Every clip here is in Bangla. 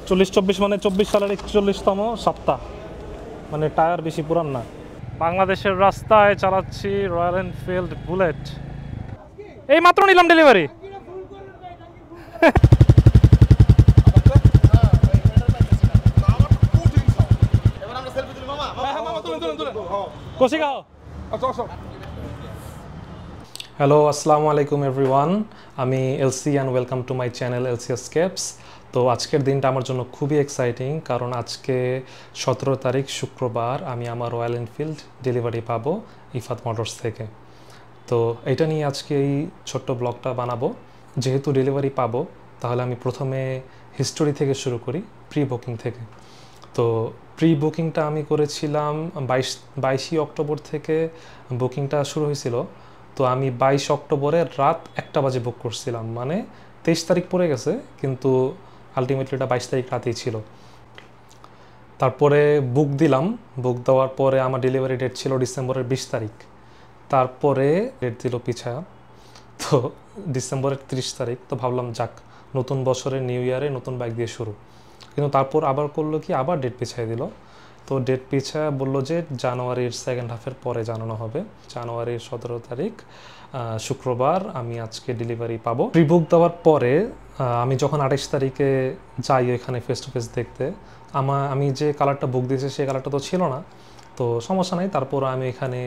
41-24 মানে 24 সালের 41তম সপ্তাহ, মানে টায়ার বেশি পুরান না। বাংলাদেশের রাস্তায় চালাচ্ছি রয়্যাল এনফিল্ড বুলেট। এই মাত্র নিলাম ডেলিভারি। হ্যালো, আসসালামু আলাইকুম এভরিওয়ান। আমি Elsie and welcome to my channel Elsie escapes. তো আজকের দিনটা আমার জন্য খুবই এক্সাইটিং, কারণ আজকে 17 তারিখ শুক্রবার আমি আমার রয়্যাল এনফিল্ড ডেলিভারি পাবো ইফাত মোটরস থেকে। তো এটা নিয়ে আজকে এই ছোট্ট ব্লগটা বানাবো। যেহেতু ডেলিভারি পাবো, তাহলে আমি প্রথমে হিস্টোরি থেকে শুরু করি, প্রি বুকিং থেকে। তো প্রি বুকিংটা আমি করেছিলাম 22 অক্টোবর থেকে বুকিংটা শুরু হয়েছিল। তো আমি 22 অক্টোবরের রাত 1টা বাজে বুক করছিলাম, মানে 23 তারিখ পড়ে গেছে, কিন্তু আলটিমেটলি এটা 22 তারিখ রাতেই ছিল। তারপরে বুক দিলাম, বুক দেওয়ার পরে আমার ডেলিভারি ডেট ছিল ডিসেম্বরের 20 তারিখ। তারপরে ডেট দিল পিছায়া, তো ডিসেম্বরের 30 তারিখ। তো ভাবলাম যাক, নতুন বছরের নিউ ইয়ারে নতুন বাইক দিয়ে শুরু। কিন্তু তারপর আবার করলো কি, আবার ডেট পিছিয়ে দিল। তো ডেট পিছিয়ে বললো যে জানুয়ারির সেকেন্ড হাফের পরে জানানো হবে। জানুয়ারির 17 তারিখ শুক্রবার আমি আজকে ডেলিভারি পাবো। প্রি বুক দেওয়ার পরে আমি যখন 28 তারিখে যাই এখানে ফেস টু ফেস দেখতে, আমি যে কালারটা বুক দিয়েছি সেই কালারটা তো ছিল না। তো সমস্যা নাই, তারপর আমি এখানে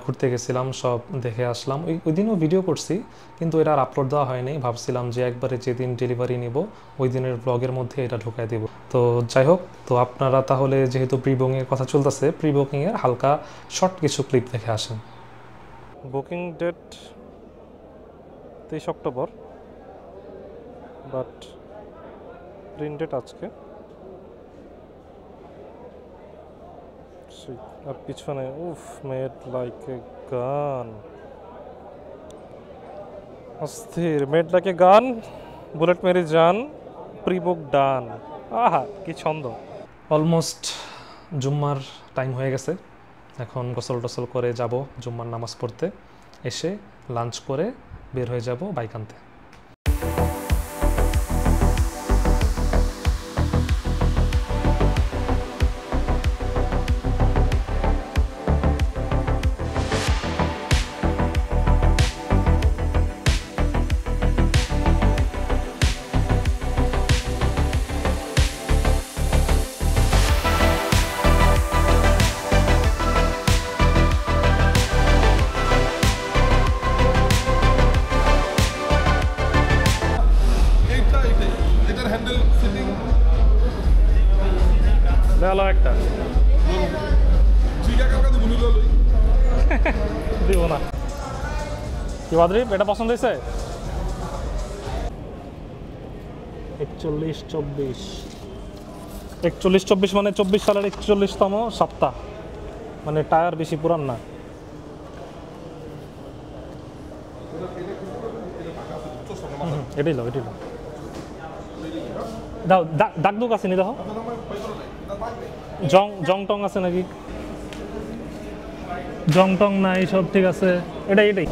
ঘুরতে গেছিলাম, সব দেখে আসলাম। ওই দিনও ভিডিও করছি, কিন্তু এটা আর আপলোড দেওয়া হয়নি। ভাবছিলাম যে একবারে যেদিন ডেলিভারি নিব ওই দিনের ব্লগের মধ্যে এটা ঢুকাই দেব। তো যাই হোক, তো আপনারা তাহলে যেহেতু প্রি বুকিংয়ের কথা চলতেছে, প্রি বুকিংয়ের হালকা শর্ট কিছু ক্লিপ দেখে আসেন। Booking date 23 October, but print date আজকে। আর পিছনে উফ, মেড লাইক এ গান, অস্থির, মেড লাইক এ গান, বুলেট মেরি জান, প্রি বুক ডান। আহা, কি ছন্দ। অলমোস্ট জুম্মার টাইম হয়ে গেছে। এখন গোসল টোসল করে যাব জুম্মার নামাজ পড়তে, এসে লাঞ্চ করে বের হয়ে যাব বাইক আনতে। ভালো একটা দিব না কি বাদরি, এটা পছন্দ হয়েছে? 41-24 মানে 24 সালের 41তম সপ্তাহ, মানে টায়ার বেশি পুরান না। এটাই লো, এটাই লো। দাও, দাগ দুক আছে নি? দেখো জং টং আছে নাকি? জং টং নাই, সব ঠিক আছে। এটাই এটাই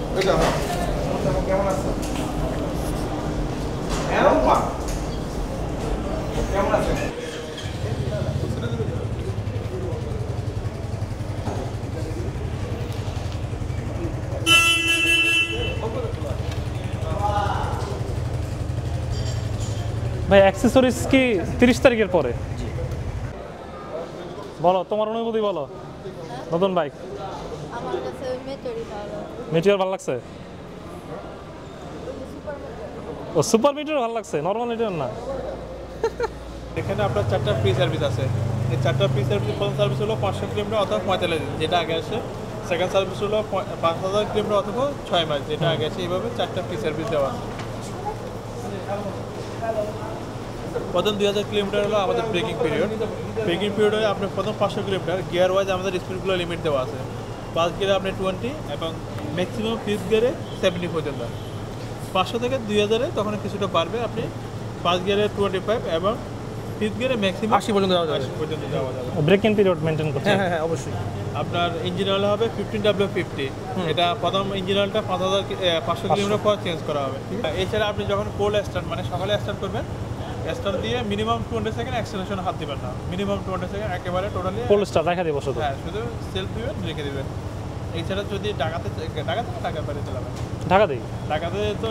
ভাই। অ্যাক্সেসরিজ কি 30 তারিখের পরে? বলো তোমার অনুভূতি বলো। নতুন বাইক, আমার কাছে ওই মেটিওর ভালো লাগছে। ও সুপার মেটিওর ভালো লাগছে, নরমাল মেটিওর না। এখানে আপনার 4টা ফ্রি সার্ভিস আছে। এই 4টা ফ্রি সার্ভিস, প্রথম সার্ভিস হলো 500 কিলোমিটার অথবা 45 দিন, যেটা আগে আসে। সেকেন্ড সার্ভিস হলো 5000 কিলোমিটার অথবা 6 মাস, যেটা আগে আসে। এইভাবে 4টা ফ্রি সার্ভিস দেওয়া আছে। প্রথম 2000 কিলোমিটার হলো আমাদের ব্রেকিং পিরিয়ড। ব্রেকিং পিরিয়ডে আপনার প্রথম 500 কিলোমিটার গিয়ার ওয়াইজ আমাদের স্পিডগুলো লিমিট দেওয়া আছে। ফার্স্ট গিয়ারে আপনি 20 এবং ম্যাক্সিমাম ফিফথ গিয়ারে 70 পর্যন্ত। 500 থেকে 2000-এ তখন কিছুটা বাড়বে। আপনি ফার্স্ট গিয়ারে 25 এবং ফিফথ গিয়ারে ম্যাক্সিমাম 80 পর্যন্ত যাওয়া যাবে। ব্রেকিং পিরিয়ড মেইনটেইন করতে। হ্যাঁ, অবশ্যই। আপনার ইঞ্জিন অয়েল হবে 15W50। এটা প্রথম ইঞ্জিন অয়েলটা 500 কিলোমিটার পর চেঞ্জ করা হবে। এছাড়া আপনি যখন কোল্ড স্টার্ট, মানে সকালে স্টার্ট করবেন, স্টার্ট দিয়ে মিনিমাম 20 সেকেন্ড অ্যাক্সেলারেশন হাত দিবেন না, মিনিমাম 20 সেকেন্ড একেবারে টোটালি ফুল স্টার রেখে দিব শুধু। হ্যাঁ, শুধু সেলফ দিবেন, রেখে দিবেন। এছাড়া যদি ঢাকাতে বাইরে চালাবেন, ঢাকা দিই ঢাকাতে তো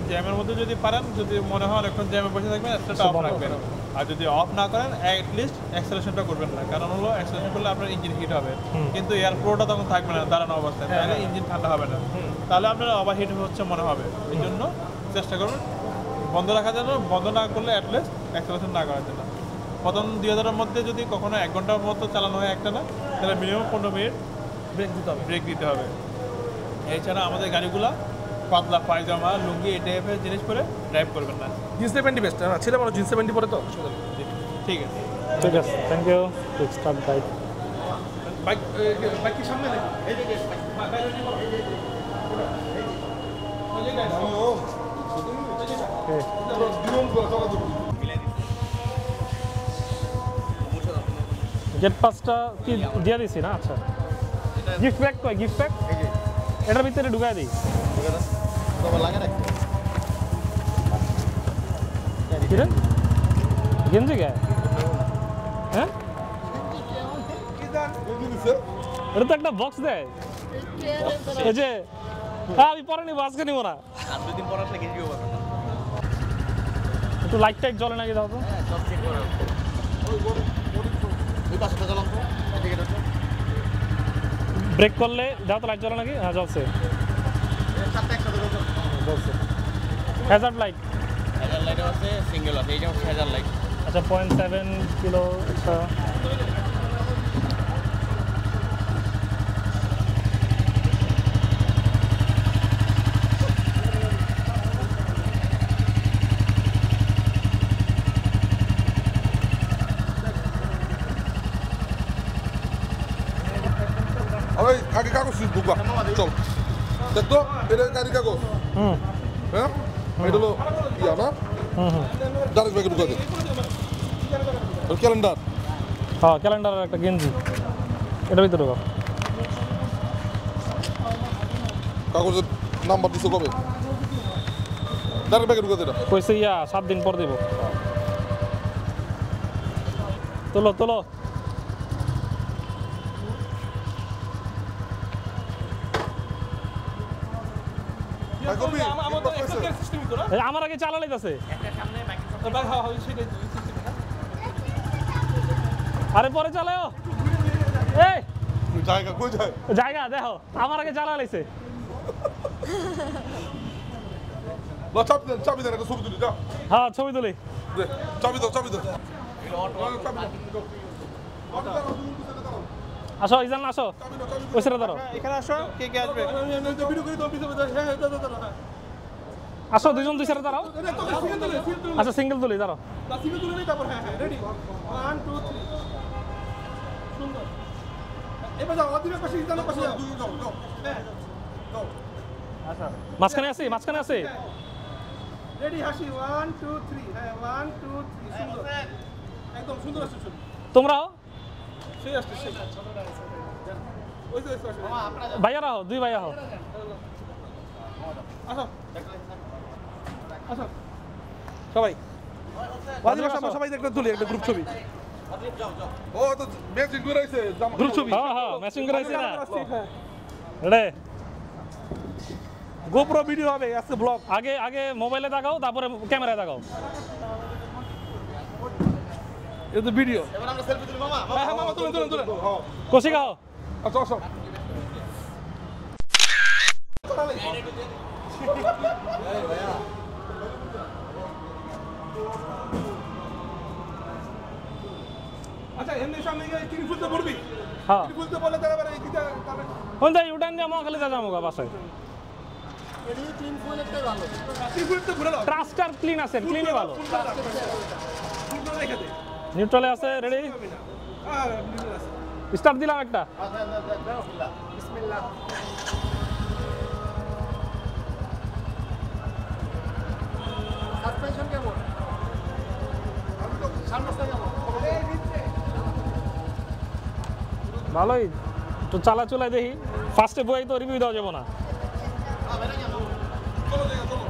জ্যামের মধ্যে যদি পারেন, যদি মনে হয় অনেকক্ষণ জ্যামে বসে থাকবেন, স্টার্টটা অফ রাখবেন। আর যদি অফ না করেন অ্যাটলিস্ট অ্যাক্সেলারেশনটা করবেন না, কারণ হলো অ্যাক্সেলারেশন করলে আপনার ইঞ্জিন হিট হবে, কিন্তু এয়ার ফ্লোটা তখন থাকবে না দাঁড়ানো অবস্থায়, তাহলে ইঞ্জিন ঠান্ডা হবে না, তাহলে আপনার ওভার হিট হচ্ছে মনে হবে। এই জন্য চেষ্টা করুন বন্ধ রাখার জন্য, বন্ধ না করলে অ্যাটলিস্ট অ্যাক্সেলারেশন না করার জন্য। প্রথম 2000-এর মধ্যে যদি কখনো 1 ঘন্টার মতো চালানো হয় একটা না, তাহলে মিনিমাম 15 মিনিট ব্রেক দিতে হবে। এছাড়া আমাদের গাড়িগুলা পাতলা পায়জামা, লুঙ্গি এই টাইপের জিনিস পরে ড্রাইভ করবেন না। জিন্স প্যান্টই বেস্ট। ছেলে মানুষ জিন্স প্যান্টই পরে তো। ঠিক আছে, ঠিক আছে, thank you. Start bike bike কি সামনে নাকি? গেট পাসটা কি দিয়ে দিছি না? আচ্ছা, গিফট প্যাক কই? গিফট প্যাক এটার ভিতরে ঢুকাই দিই। কি রে গেঞ্জি গায়ে? হ্যাঁ, এটা তো একটা বক্স দেয়। এই যে আমি পরে নিবো, আজকে নিবো না। একটু লাইট টাইট জ্বলে নাকি দাও তো। ব্রেক করলে দাও তো, লাইট জ্বলে নাকি? হ্যাঁ জ্বলছে, জ্বলছে। হ্যাজার্ড লাইট আছে, সিঙ্গেল আছে, এইটা হচ্ছে হ্যাজার্ড লাইট। আচ্ছা, 0.7 কিলো। আচ্ছা, আরে আগে কাগজ ঢুকবা, চল দেখ তো, এটা গাড়ি কাগজ। হ্যাঁ, এটা হলো ইয়া না, ডাইরেক্ট ব্যাগে ঢুকা দে। ক্যালেন্ডার, হ্যাঁ ক্যালেন্ডারের একটা গেঞ্জি, এটার ভিতরে ঢোকাও। কাগজের নাম্বার দিছো কবে? ডাইরেক্ট ব্যাগে ঢুকা দে এটা। কইছে 7 দিন পর দিব। তোলো তোলো। আমার আগে চালা লাইতাছে। আরে পরে চালাও। এই জায়গা কই যায়? জায়গা দেখো, আমার আগে চালা লাইছে। চাবি দেন, একটা ছবি তুলি যা। হ্যাঁ ছবি তুলি। চাবি দাও, চাবি দাও। আসো ইজান, আসো ওই সাইডে দাঁড়াও। এখানে আসো, কে কে আসবে? আসো দুজন দুই সাইডে দাঁড়াও। আচ্ছা সিঙ্গেল তুলি, দাঁড়াও। মাঝখানে আছি, মাঝখানে আছি। রেডি, হাসি, 1 2 3। হ্যাঁ, 1 2 3। সুন্দর, একদম সুন্দর আসছে। তোমরাও সেই আসছে, সেই ওই যে আসছে। ভাইয়া রাও, দুই ভাইয়া হও। আসো আসো সবাই, সবাই একটা তুলি, একটা গ্রুপ ছবি। ও তো ম্যাচিং করে আইছে, গ্রুপ ছবি। হ্যাঁ হ্যাঁ ম্যাচিং করে আইছি না। রে গোপ্রো ভিডিও হবে আজকে, ব্লগ। আগে আগে মোবাইলে দেখাও, তারপরে ক্যামেরায় দেখাও। এটা তো ভিডিও। এবার আমরা সেলফি তুলি মামা। হ্যাঁ মামা, তুলেন তুলেন তুলেন। কষি খাও। আসো আসো। আচ্ছা, এমনি সামনে গিয়ে কিনি ফুলতে পড়বি? হ্যাঁ কিনি ফুলতে বলে তারা এই দিতে তাহলে কোন যাই উঠান দিয়ে মহাখালী যাবো গা বাসায়। কিনি ফুলতে ঘুরে দাও। ট্রাস্টার ক্লিন আছে, ক্লিনই ভালো। ফুলটা রেখে দে। নিউট্রালে আছে, রেডি আর স্টার্ট দিলাম একটা। বিসমিল্লাহ। সাসপেনশন কেমন? সামনেটা কেমন? ভালোই তো, চালা চলাই দেখি। ফার্স্টে বই তো রিভিউ দেওয়া যাবো না। চলো চলো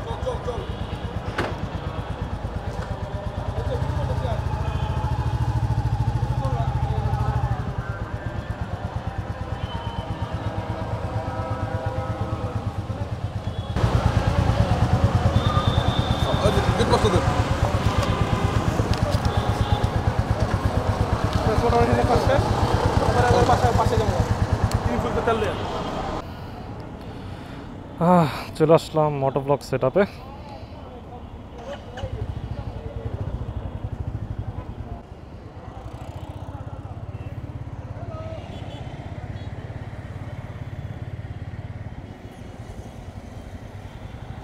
চল চল চল। কষ্ট দেন পাশে যাবো তেল দিয়ে চলে আসলাম মোটো ব্লগ সেট আপে।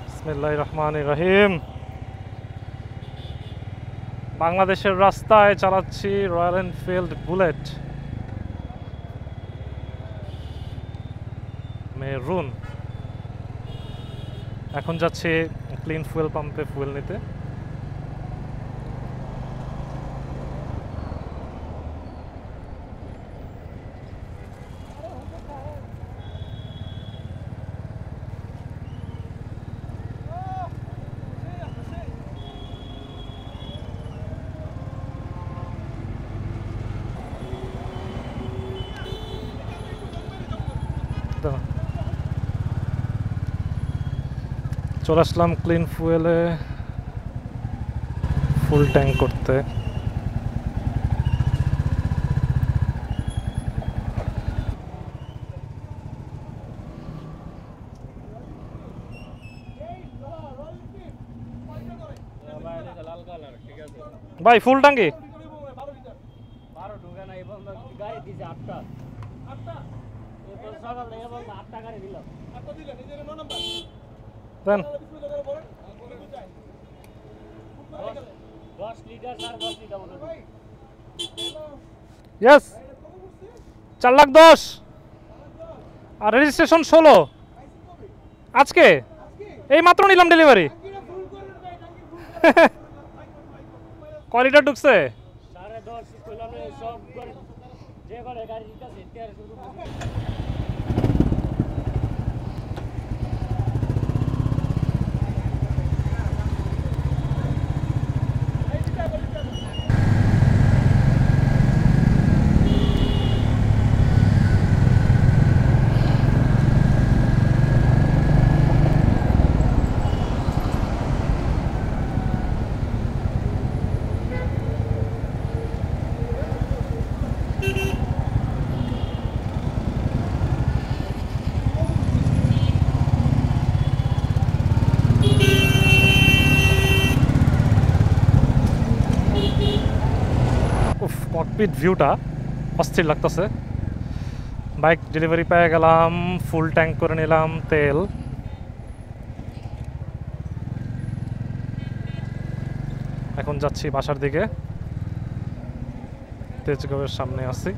বিসমিল্লাহির রহমানির রহিম। বাংলাদেশের রাস্তায় চালাচ্ছি রয়্যাল এনফিল্ড বুলেট মেরুন। এখন যাচ্ছি ক্লিন ফুয়েল পাম্পে ফুয়েল নিতে। চলে আসলাম ক্লিন ফুয়েলে ফুল ট্যাঙ্ক করতে। ভাই ফুল ট্যাঙ্কি দেন। ইয়েস 4,10,000 আর রেজিস্ট্রেশন 16 আজকে এই মাত্র নিলাম ডেলিভারি। কয় লিটার ঢুকছে? ককপিট ভিউটা অস্থির লাগতেছে। বাইক ডেলিভারি পেয়ে গেলাম, ফুল ট্যাঙ্ক করে নিলাম তেল। এখন যাচ্ছি বাসার দিকে, তেজগাঁওয়ের সামনে আছি।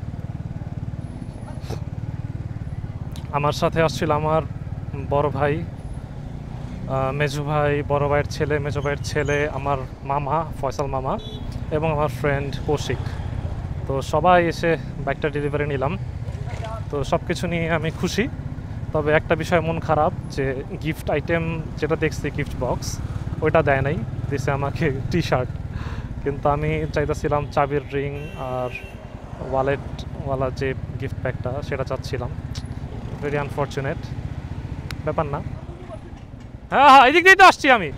আমার সাথে আসছিল আমার বড় ভাই, মেজু ভাই, বড় ভাইয়ের ছেলে, মেজু ভাইয়ের ছেলে, আমার মামা ফয়সাল মামা এবং আমার ফ্রেন্ড কৌশিক। তো সবাই এসে বাইকটা ডেলিভারি নিলাম। তো সব কিছু নিয়ে আমি খুশি, তবে একটা বিষয় মন খারাপ যে গিফট আইটেম যেটা দেখছি গিফট বক্স ওইটা দেয় নাই, দিছে আমাকে টি শার্ট। কিন্তু আমি চাইতেছিলাম চাবির রিং আর ওয়ালেটওয়ালা যে গিফট প্যাকটা সেটা চাচ্ছিলাম। ভেরি আনফর্চুনেট, ব্যাপার না। হ্যাঁ হ্যাঁ এদিক দিয়ে তো আসছি আমি।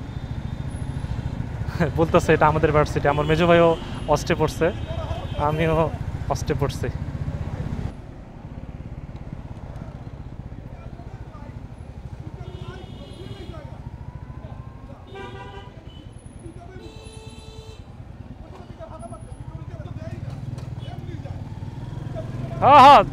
বলতেছে এটা আমাদের ভার্সিটি। আমার মেজো ভাইও অস্টে পড়ছে, আমিও অস্টে পড়ছি। হ্যাঁ হ্যাঁ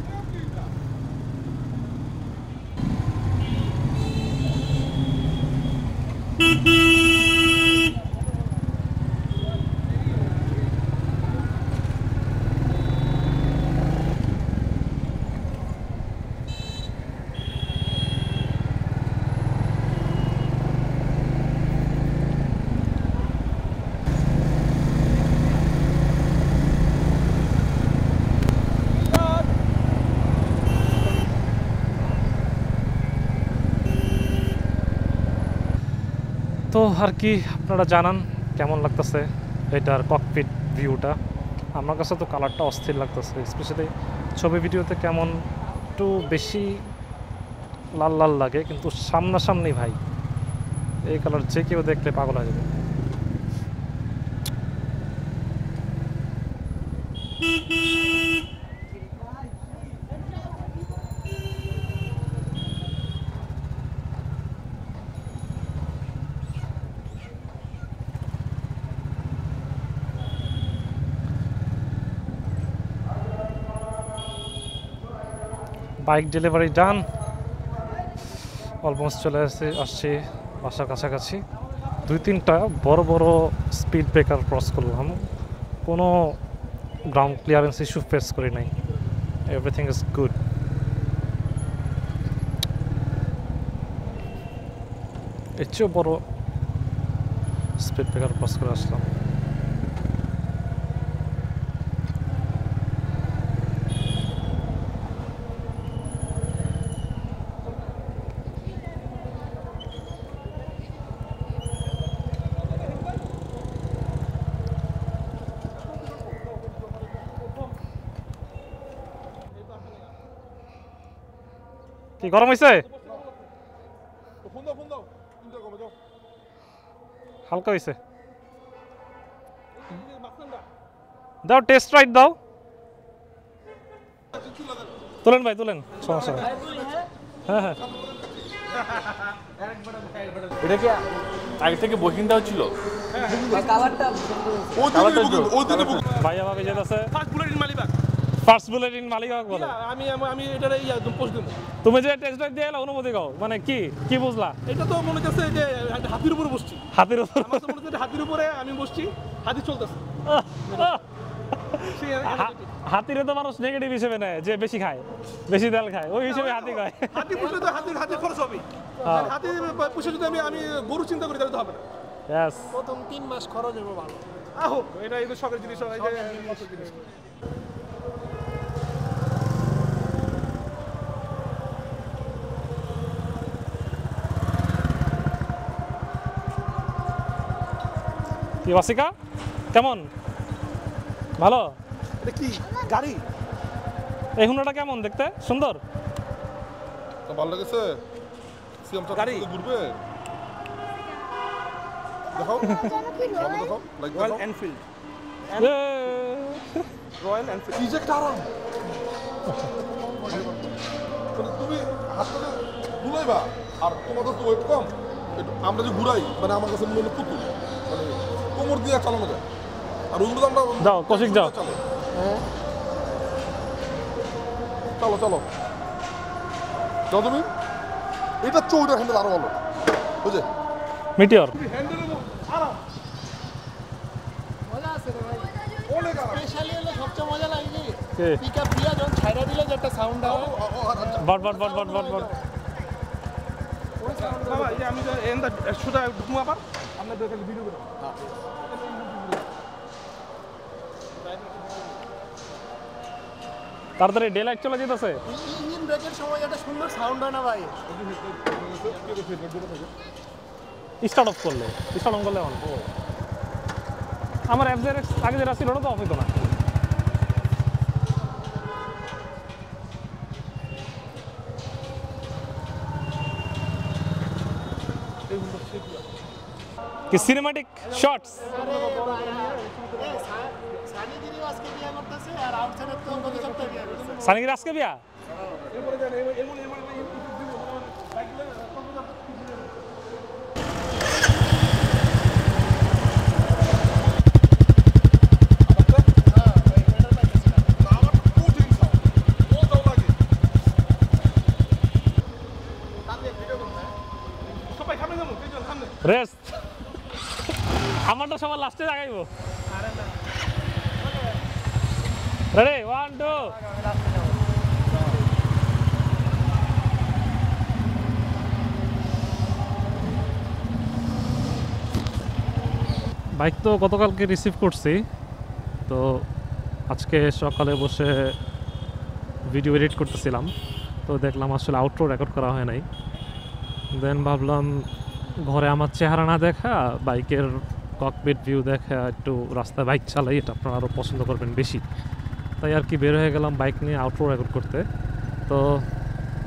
তো আর কি আপনারা জানান কেমন লাগতেছে এটার ককপিট ভিউটা। আমার কাছে তো কালারটা অস্থির লাগতেছে, স্পেশালি ছবি ভিডিওতে কেমন একটু বেশি লাল লাল লাগে, কিন্তু সামনাসামনি ভাই এই কালার যে কেউ দেখলে পাগল হয়ে যাবে। বাইক ডেলিভারি ডান, অলমোস্ট চলে আসছি বাসার কাছাকাছি। 2-3টা বড় বড় স্পিড ব্রেকার ক্রস করলাম, কোনো গ্রাউন্ড ক্লিয়ারেন্স ইস্যু ফেস করি নাই, এভরিথিং ইজ গুড। এর চেয়েও বড় স্পিড ব্রেকার ক্রস করে আসলাম। কি গরম হয়েছে? হালকা হয়েছে, দাও টেস্ট রাইড দাও। তুলেন ভাই তুলেন, সমস্যা নেই। হ্যাঁ হ্যাঁ, এটা কি আগে থেকে বুকিং দেওয়া ছিল? ভাইয়া ভাবে যেতেছে first bulletin Malibagh. First bulletin Malibagh বলে। আমি এটার পোস্ট দেবো। তুমি যে টেস্ট রাইড দিয়ে এলা অনুমতি গাও, মানে কি কি বুঝলা? এটা তো মনে হচ্ছে যে হাতির উপরে বসছি। হাতের উপর আমার তো মনে হচ্ছে হাতির উপরে আমি বসছি, হাতি চলতেছে। হাতিরে তো মানুষ নেগেটিভ হিসেবে নেয়, যে বেশি খায়, বেশি তেল খায়, ওই হিসেবে হাতি খায়। হাতি পুষলে তো হাতির খরচ হবে। হাতি পুষে যদি আমি গরু চিন্তা করি তাহলে তো হবে না। Yes. প্রথম 3 মাস খরচ হবে ভালো। আহো এটা এই শখের জিনিস, জিনিস। কি বাসিকা কেমন? ভালো? এটা কি গাড়ি? এই হুন্ডাটা কেমন দেখতে? সুন্দর? ভালো লেগেছে? সিএমটা গাড়ি ঘুরবে? দেখাও ভালো দেখাও, লাইক রয়্যাল দেখাও। এনফিল্ড। এ, রয়্যাল এনফিল্ড কি যে একটা আরাম। মানে তুমি হাতটা ঘুরাইবা আর তোমাদের তো ওয়েট কম, একটু আমরা যে ঘুরাই মানে আমার কাছে মনে হলো পুতুল, মানে কোমর দিয়ে চালানো যায়। আর ওইগুলো আমরা যাও, কৌশিক যাও। চলো চলো চলো যাও তুমি। এটা চৌড়া হ্যান্ডেল আরো ভালো বুঝে। মিটিওর স্পেশালি হলো সবচেয়ে মজা লাগে কি কে? পিকআপ দিয়া যখন ছাইড়া দিলে যে একটা সাউন্ড হয় বট বট বট বট বট বট। বাবা এই যে আমি যে এন্ড শুটা ঘুমা আবার আমরা দেখে ভিডিও করে। তাড়াতাড়ি ডে লাইট চলে যেতেছে। ইঞ্জিন ব্রেকের সময় একটা সুন্দর সাউন্ড হয় না ভাই? স্টার্ট অফ করলে, স্টার্ট অন করলে অন। আমার অ্যাপসের আগে যেটা ছিল ওটা তো অফ হতো না। কি সিনেমাটিক শটস? সানিগিরিও আজকে বিয়া করতেছে আর আউটসাইডের তো গত সপ্তাহে বিয়া করছে। সানিগির আজকে বিয়া? এরপরে জানেন এমন সবাই সামনে যাবো, সামনে রেস্ট। আমারটা সবার লাস্টে লাগাইব। রেডি 1 2। বাইক তো গতকালকে রিসিভ করছি, তো আজকে সকালে বসে ভিডিও এডিট করতেছিলাম, তো দেখলাম আসলে আউটরো রেকর্ড করা হয় নাই। দেন ভাবলাম ঘরে আমার চেহারা না দেখা, বাইকের ককপিট ভিউ দেখা, একটু রাস্তায় বাইক চালাই, এটা আপনারা আরও পছন্দ করবেন বেশি। তাই আর কি বের হয়ে গেলাম বাইক নিয়ে আউটরো রেকর্ড করতে। তো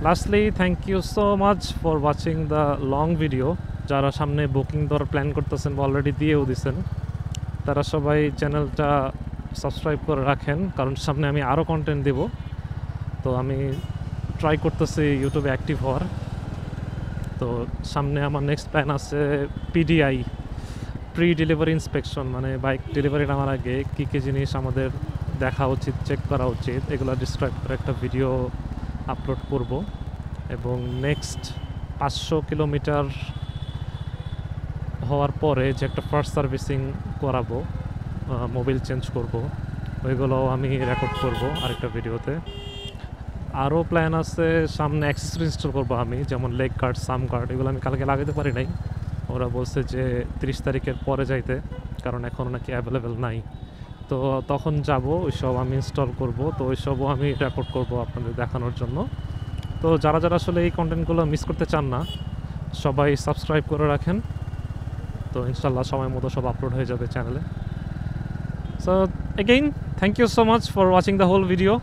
lastly thank you so much for watching the long video. যারা সামনে বুকিং দেওয়ার প্ল্যান করতেছেন বা অলরেডি দিয়েও দিছেন, তারা সবাই চ্যানেলটা সাবস্ক্রাইব করে রাখেন, কারণ সামনে আমি আরও কন্টেন্ট দেব। তো আমি ট্রাই করতেছি ইউটিউবে অ্যাক্টিভ হওয়ার। তো সামনে আমার নেক্সট প্ল্যান আছে পিডিআই, প্রি ডেলিভারি ইন্সপেকশন, মানে বাইক ডেলিভারি নেওয়ার আগে কী কী জিনিস আমাদের দেখা উচিত, চেক করা উচিত, এগুলো ডিসক্রাইব করে একটা ভিডিও আপলোড করব এবং নেক্সট 500 কিলোমিটার হওয়ার পরে যে একটা ফার্স্ট সার্ভিসিং করাবো, মোবিল চেঞ্জ করব, ওইগুলো আমি রেকর্ড করব আরেকটা ভিডিওতে। আরও প্ল্যান আছে, সামনে অ্যাক্সেসরি ইনস্টল করবো আমি, যেমন লেগ গার্ড, সাম গার্ড, এগুলো আমি কালকে লাগাতে পারি নাই। ওরা বলছে যে 30 তারিখের পরে যাইতে, কারণ এখনও নাকি অ্যাভেলেবেল নাই। তো তখন যাব, ওইসব আমি ইনস্টল করব, তো ওইসবও আমি রেকর্ড করব আপনাদের দেখানোর জন্য। তো যারা যারা আসলে এই কন্টেন্টগুলো মিস করতে চান না, সবাই সাবস্ক্রাইব করে রাখেন, তো ইনশাল্লাহ সময় মতো সব আপলোড হয়ে যাবে চ্যানেলে। So again thank you so much for watching the whole video.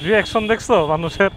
Reaction দেখছো মানুষের?